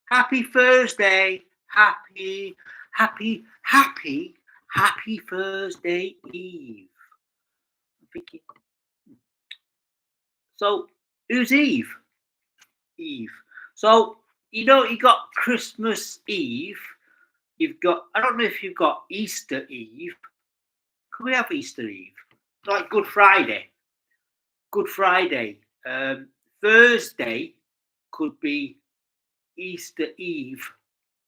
Happy Thursday. Happy Thursday Eve. I'm thinking, so who's Eve? Eve. So, you got Christmas Eve. You've got, I don't know if you've got Easter Eve. Can we have Easter Eve? Like Good Friday. Good Friday. Thursday could be Easter Eve,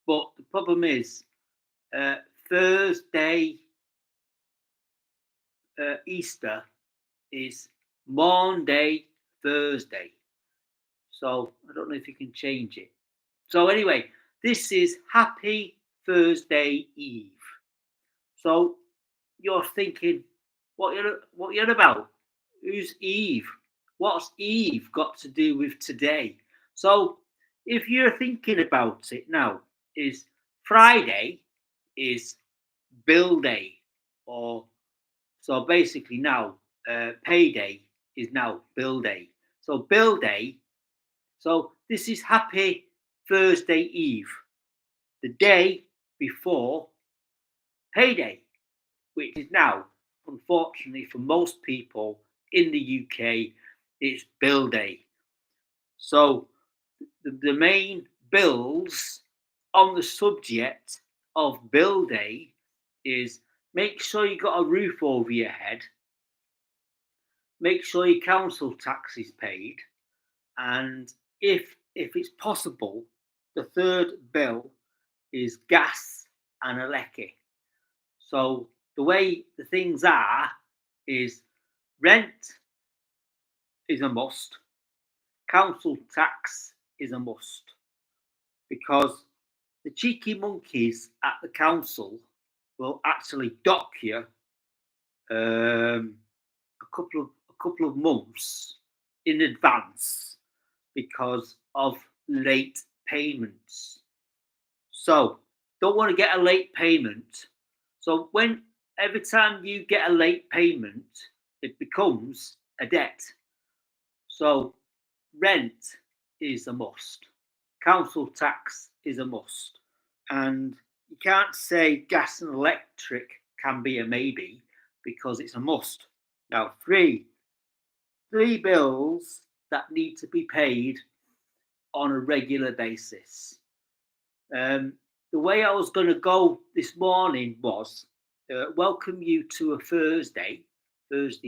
but the problem is uh, Thursday Easter is Monday Thursday. So I don't know if you can change it. So anyway, this is Happy Thursday Eve. So you're thinking, what you're about? Who's Eve? What's Eve got to do with today? So if you're thinking about it now, is Friday is bill day, or so basically now payday is now bill day. So bill day. So this is Happy Thursday Eve, the day before payday, which is now, unfortunately for most people in the UK, it's bill day. So the main bills on the subject of bill day is make sure you got a roof over your head, make sure your council tax is paid, and if it's possible, the third bill is gas and electric. So the way the things are is rent is a must, council tax is a must, because the cheeky monkeys at the council will actually dock you a couple of months in advance because of late payments. So don't want to get a late payment. So when every time you get a late payment, it becomes a debt. So rent is a must. Council tax is a must. And you can't say gas and electric can be a maybe because it's a must. Now, three bills that need to be paid on a regular basis. Um, the way I was going to go this morning was welcome you to a Thursday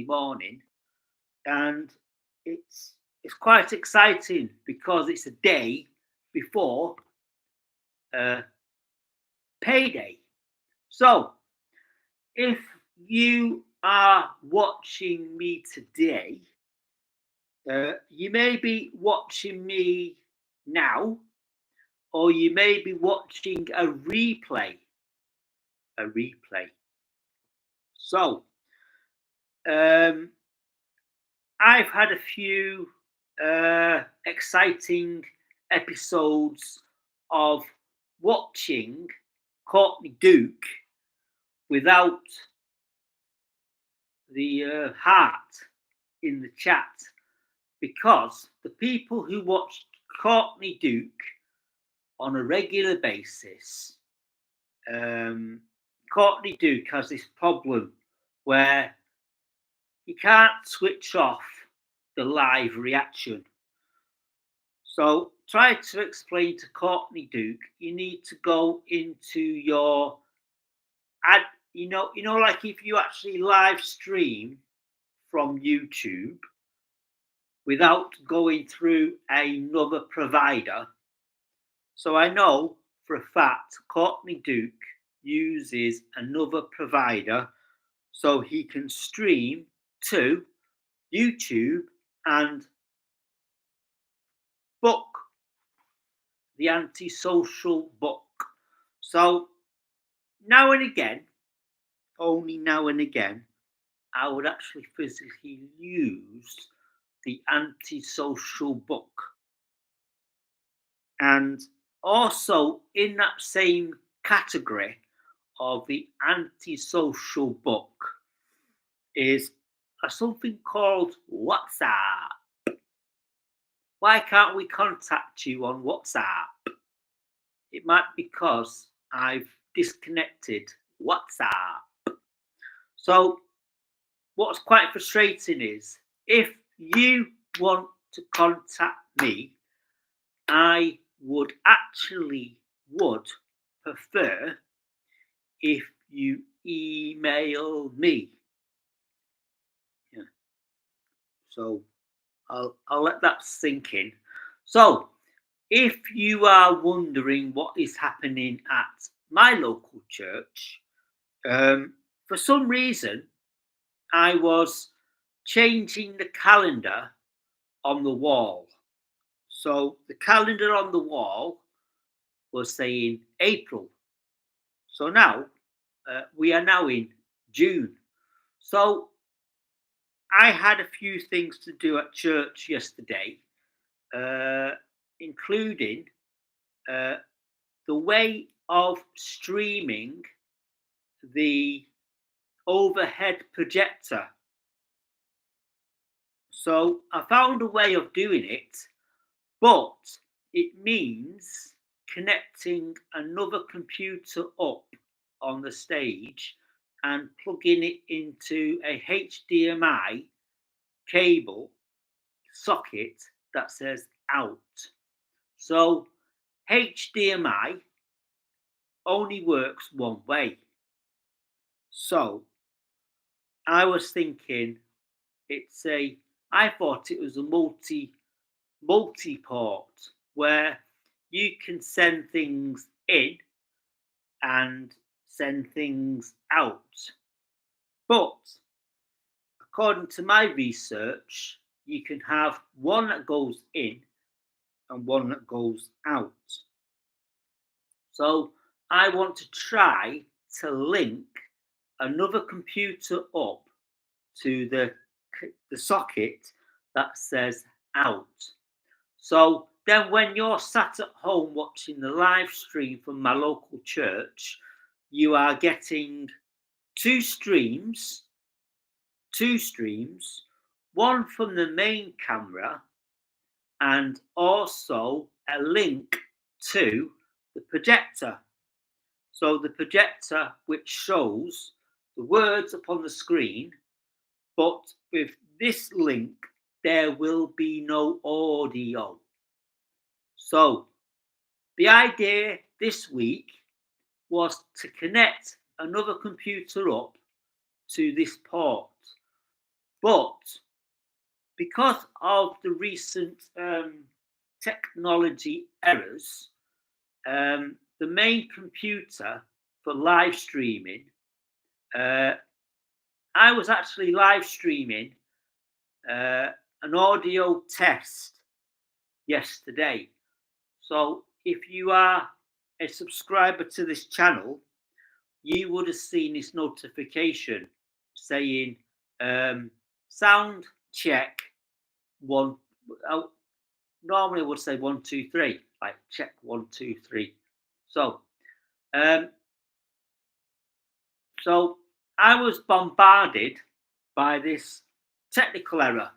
morning, and it's quite exciting because it's a day before uh, payday. So if you are watching me today, you may be watching me now, or you may be watching a replay. A replay. So, um, I've had a few exciting episodes of watching Courtney Duke without the heart in the chat, because the people who watch Courtney Duke on a regular basis, Courtney Duke has this problem where you can't switch off the live reaction. So try to explain to Courtney Duke, you need to go into your ad, like if you actually live stream from YouTube without going through another provider. So I know for a fact Courtney Duke uses another provider so he can stream to YouTube and book the antisocial book. So now and again, only now and again, I would actually physically use the antisocial book. And also in that same category of the antisocial book is something called WhatsApp. Why can't we contact you on WhatsApp? it might be because I've disconnected WhatsApp. So what's quite frustrating is if you want to contact me, I would prefer if you email me. Yeah. So I'll let that sink in. So if you are wondering what is happening at my local church, for some reason I was changing the calendar on the wall. So the calendar on the wall was saying April. So now we are now in June. So I had a few things to do at church yesterday, uh, including uh, the way of streaming the overhead projector. So I found a way of doing it, but it means connecting another computer up on the stage and plugging it into a HDMI cable socket that says out. So HDMI only works one way. So I was thinking I thought it was a multi-port where you can send things in and send things out. But according to my research, you can have one that goes in and one that goes out. So I want to try to link another computer up to the socket that says out. So then when you're sat at home watching the live stream from my local church, you are getting two streams, one from the main camera and also a link to the projector. So the projector which shows the words upon the screen, but with this link there will be no audio. So the idea this week was to connect another computer up to this port, but because of the recent technology errors, the main computer for live streaming, I was actually live streaming an audio test yesterday. So if you are a subscriber to this channel, you would have seen this notification saying sound check one. Normally I would say 1 2 3, like check 1 2 3. So I was bombarded by this technical error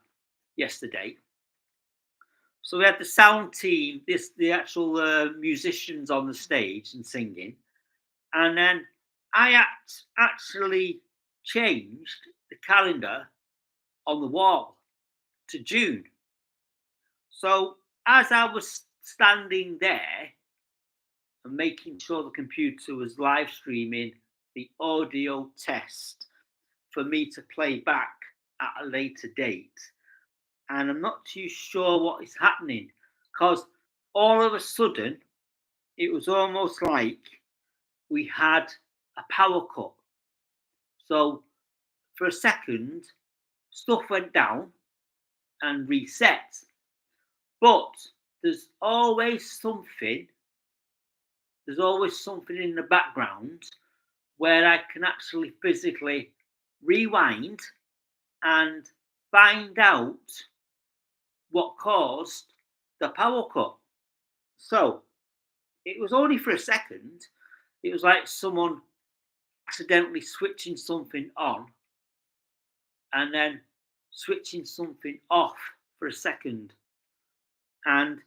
yesterday. So we had the sound team, the actual musicians on the stage and singing, and then I actually changed the calendar on the wall to June. So as I was standing there and making sure the computer was live streaming the audio test for me to play back at a later date, and I'm not too sure what is happening because all of a sudden it was almost like we had a power cut. So for a second, stuff went down and reset. But there's always something in the background where I can actually physically rewind and find out what caused the power cut. So it was only for a second. It was like someone accidentally switching something on and then switching something off for a second. And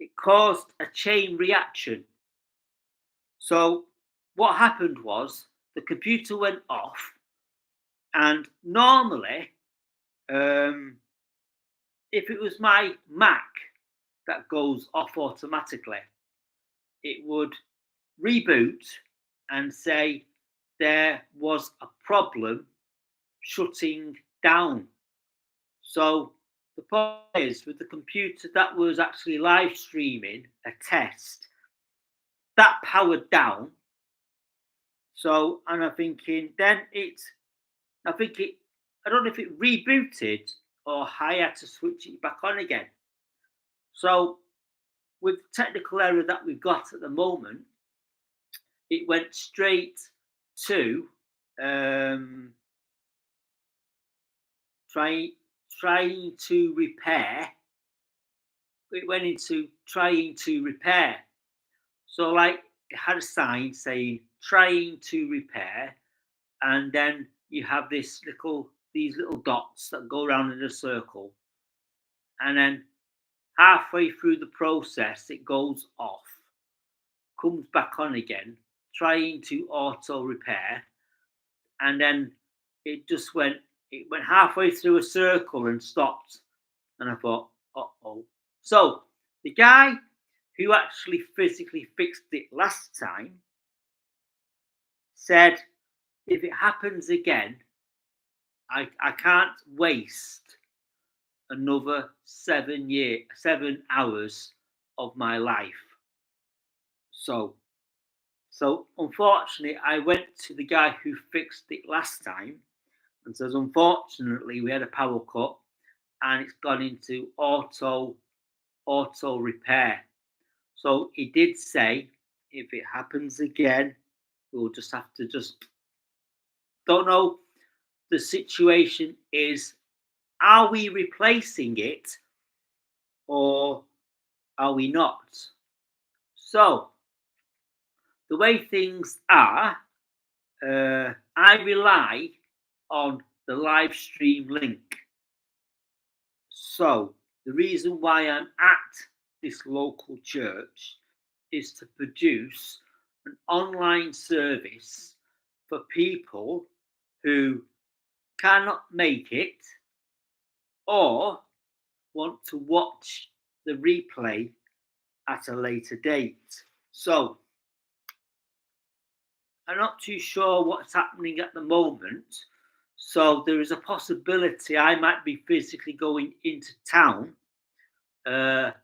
it caused a chain reaction. So what happened was the computer went off, and normally, um, if it was my Mac that goes off automatically, it would reboot and say there was a problem shutting down. So the point is, with the computer that was actually live streaming a test, that powered down. So, and I'm thinking, then I think it, I don't know if it rebooted or I had to switch it back on again. So, with the technical error that we've got at the moment, it went straight to um, try, trying to repair. It went into trying to repair. So, like, it had a sign saying trying to repair, and then you have these little dots that go around in a circle, and then halfway through the process it goes off, comes back on again, trying to auto repair, and then it just went halfway through a circle and stopped. And I thought, uh-oh. So the guy who actually physically fixed it last time said, if it happens again, I can't waste another 7 hours of my life. So so unfortunately I went to the guy who fixed it last time and says, unfortunately we had a power cut and it's gone into auto repair. So he did say if it happens again, we'll just have to just don't know. The situation is, are we replacing it or are we not? So the way things are, I rely on the live stream link. So the reason why I'm at this local church is to produce an online service for people who cannot make it or want to watch the replay at a later date. So I'm not too sure what's happening at the moment. So there is a possibility I might be physically going into town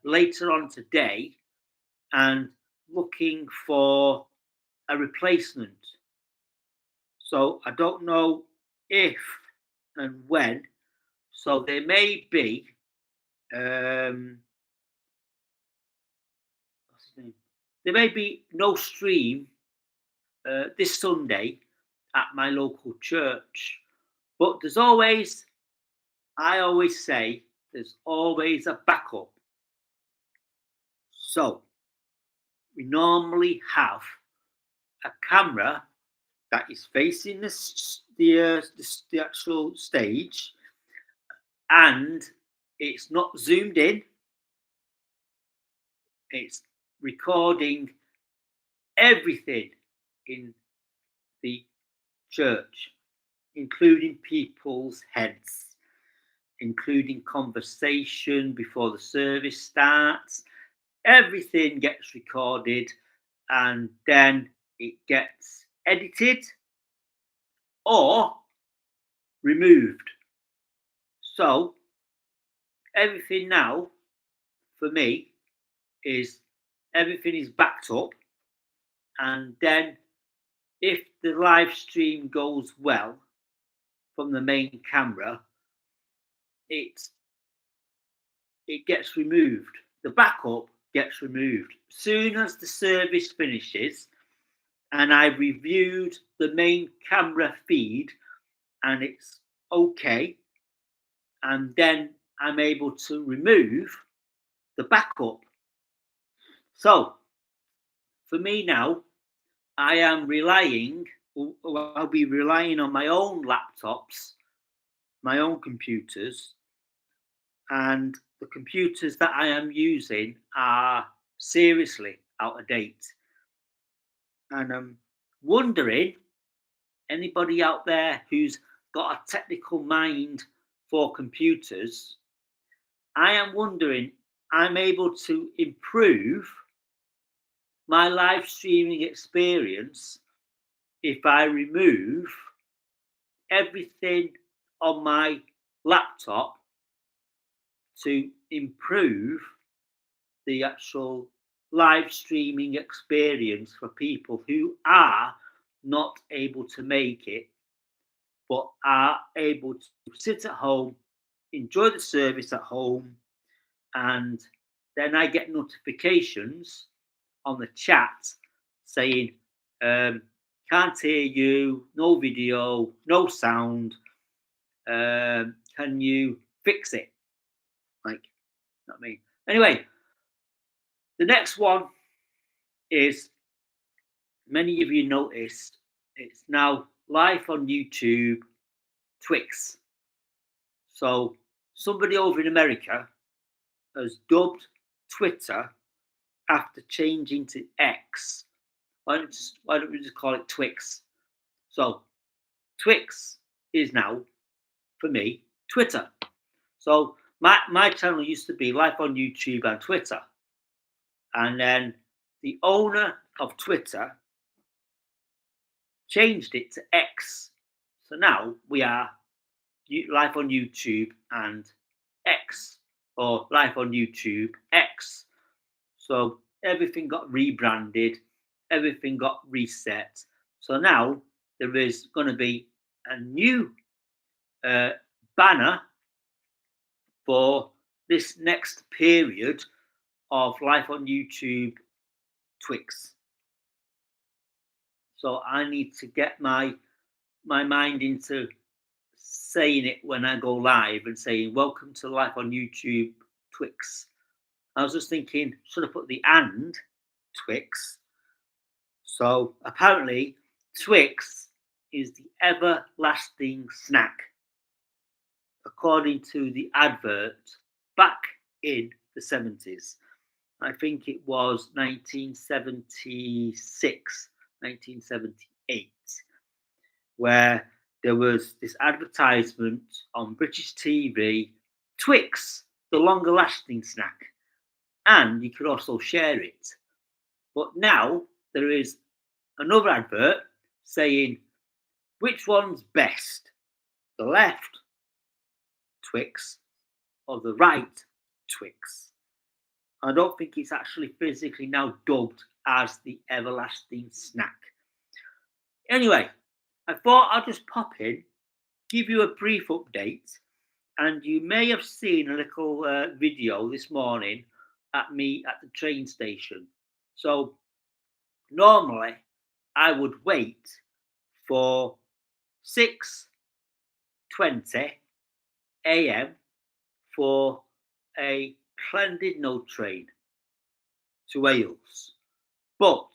later on today and looking for a replacement. So I don't know if and when. So there may be what's his name? There may be no stream this Sunday at my local church, but I always say, there's always a backup. So we normally have a camera that is facing the actual stage, and it's not zoomed in. It's recording everything in the church, including people's heads, including conversation before the service starts. Everything gets recorded and then it gets edited or removed. So everything now for me is everything is backed up, and then if the live stream goes well from the main camera, it it gets removed. The backup gets removed. Soon as the service finishes and I've reviewed the main camera feed and it's okay, and then I'm able to remove the backup. So for me now, I am relying, I'll be relying on my own laptops, my own computers, and the computers that I am using are seriously out of date. And I'm wondering, anybody out there who's got a technical mind for computers, I am wondering, I'm able to improve my live streaming experience if I remove everything on my laptop to improve the actual live streaming experience for people who are not able to make it but are able to sit at home, enjoy the service at home, and then I get notifications on the chat saying, can't hear you, no video, no sound. Can you fix it? Like, you know what I mean? Anyway, the next one is, many of you noticed, it's now live on YouTube, Twix. So somebody over in America has dubbed Twitter after changing to X. Why don't we just call it Twix? So Twix is now, for me, Twitter. So my channel used to be live on YouTube and Twitter. And then the owner of Twitter changed it to X. So now we are live on YouTube and X, or live on YouTube X. So everything got rebranded, everything got reset. So now there is going to be a new banner for this next period of life on YouTube Twix. So I need to get my mind into saying it when I go live and saying, welcome to life on YouTube Twix. I was just thinking, should I put the and Twix? So apparently Twix is the everlasting snack, according to the advert back in the 70s. I think it was 1976, 1978, where there was this advertisement on British TV, Twix, the longer lasting snack, and you could also share it. But now there is another advert saying, which one's best, the left Twix or the right Twix? I don't think it's actually physically now dubbed as the everlasting snack. Anyway, I thought I'd just pop in, give you a brief update, and you may have seen a little video this morning at me at the train station. So normally I would wait for 6:20 a.m. for a Llandudno train to Wales. But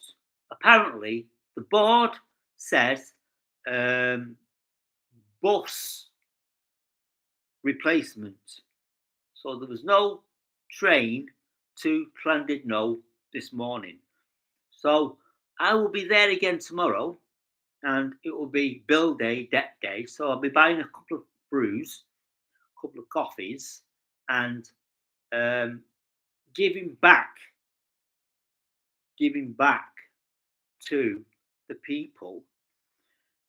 apparently the board says bus replacement. So there was no train to Llandudno this morning. So I will be there again tomorrow, and it will be bill day, debt day. So I'll be buying a couple of brews, a couple of coffees, and giving back to the people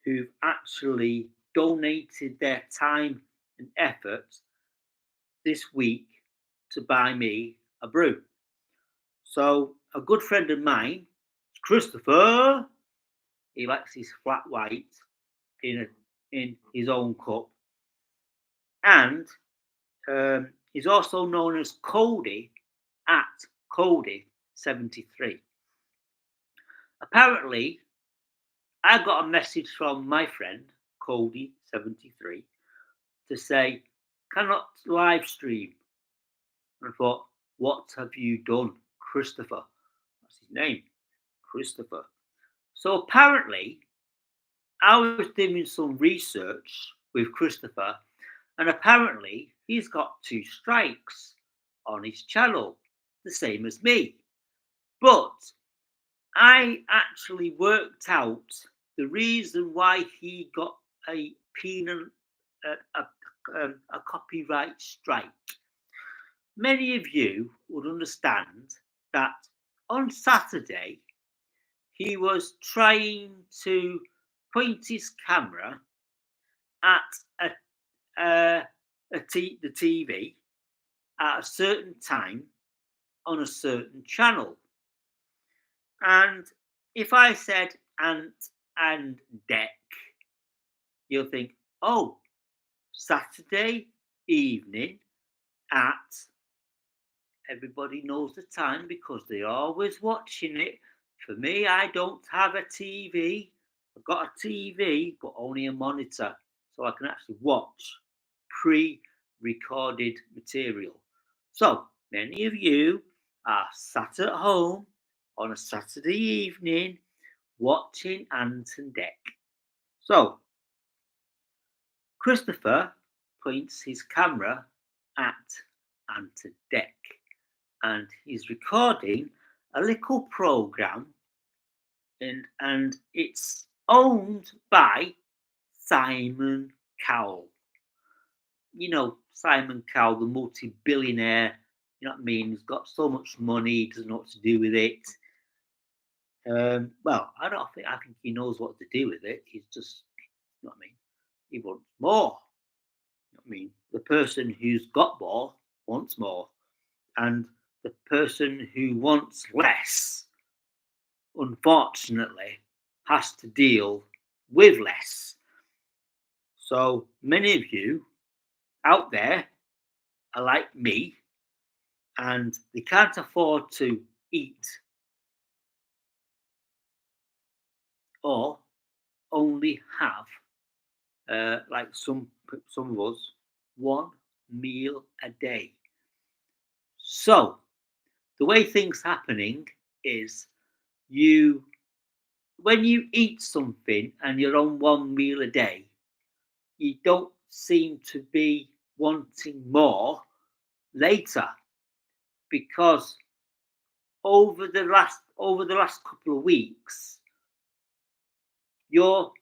who've actually donated their time and effort this week to buy me a brew. So a good friend of mine, Christopher, he likes his flat white in his own cup, and he's also known as Cody at Cody73. Apparently, I got a message from my friend Cody73 to say, cannot live stream. And I thought, what have you done, Christopher? That's his name, Christopher. So apparently, I was doing some research with Christopher, and apparently he's got 2 strikes on his channel, the same as me. But I actually worked out the reason why he got a penal, a copyright strike. Many of you would understand that on Saturday he was trying to point his camera at the TV at a certain time on a certain channel. And if I said Ant and Deck, you'll think, oh, Saturday evening at, everybody knows the time because they're always watching it. For me, I don't have a TV. I've got a TV, but only a monitor, so I can actually watch pre recorded material. So many of you are sat at home on a Saturday evening watching Ant and Deck. So Christopher points his camera at Ant and Deck and he's recording a little program and it's owned by Simon Cowell. You know, Simon Cowell, the multi-billionaire, you know what I mean? He's got so much money, he doesn't know what to do with it. Well, I think he knows what to do with it. He's just, you know what I mean? He wants more. You know what I mean? The person who's got more wants more. And the person who wants less, unfortunately, has to deal with less. So many of you out there are like me and they can't afford to eat or only have like some of us one meal a day. So the way things happening is you when you eat something and you're on one meal a day, you don't seem to be wanting more later because over the last couple of weeks, you're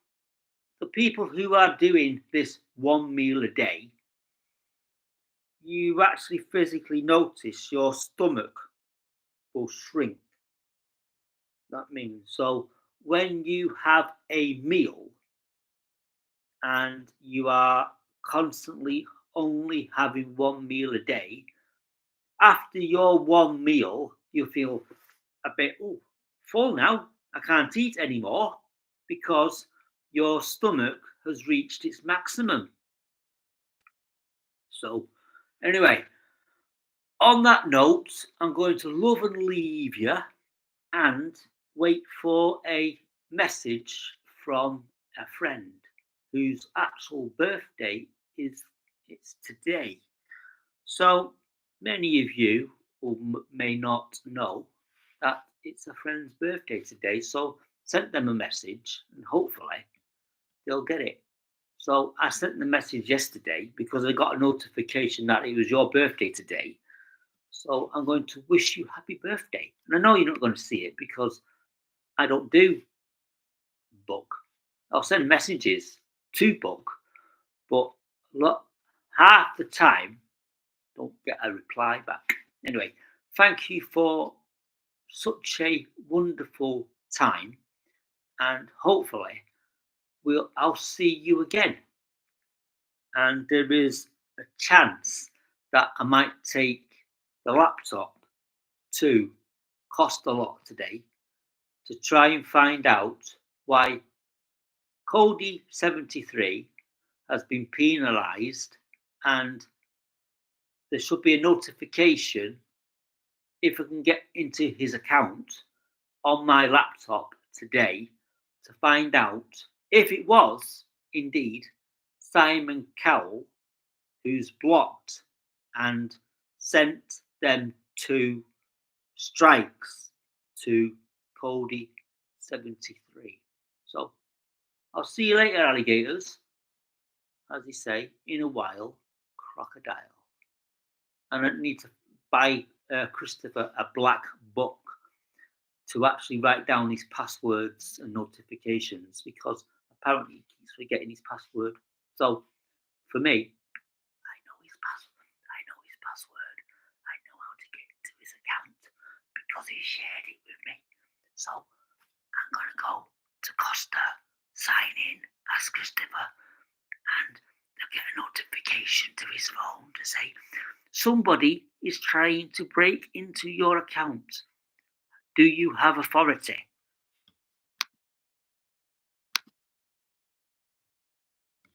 the people who are doing this one meal a day, you actually physically notice your stomach will shrink. That means so when you have a meal and you are constantly only having one meal a day, after your one meal, you feel a bit full now. I can't eat anymore because your stomach has reached its maximum. So, anyway, on that note, I'm going to love and leave you and wait for a message from a friend whose actual birthday is it's today. So many of you may not know that it's a friend's birthday today. So sent them a message and hopefully they'll get it. So I sent the message yesterday because I got a notification that it was your birthday today. So I'm going to wish you happy birthday. And I know you're not going to see it because I don't do book. I'll send messages to book, but look, half the time don't get a reply back. Anyway, thank you for such a wonderful time, and hopefully I'll see you again. And there is a chance that I might take the laptop to cost a lot today to try and find out why Cody 73 has been penalised and there should be a notification if I can get into his account on my laptop today to find out if it was indeed Simon Cowell who's blocked and sent them to strikes to Cody 73. So I'll see you later, alligators. As they say, in a while, crocodile. And I need to buy Christopher a black book to actually write down his passwords and notifications because apparently he keeps forgetting his password. So for me, I know his password. I know his password. I know how to get to his account because he shared it with me. So I'm gonna go to Costa, sign in as Christopher, and they'll get a notification to his phone to say somebody is trying to break into your account. Do you have authority?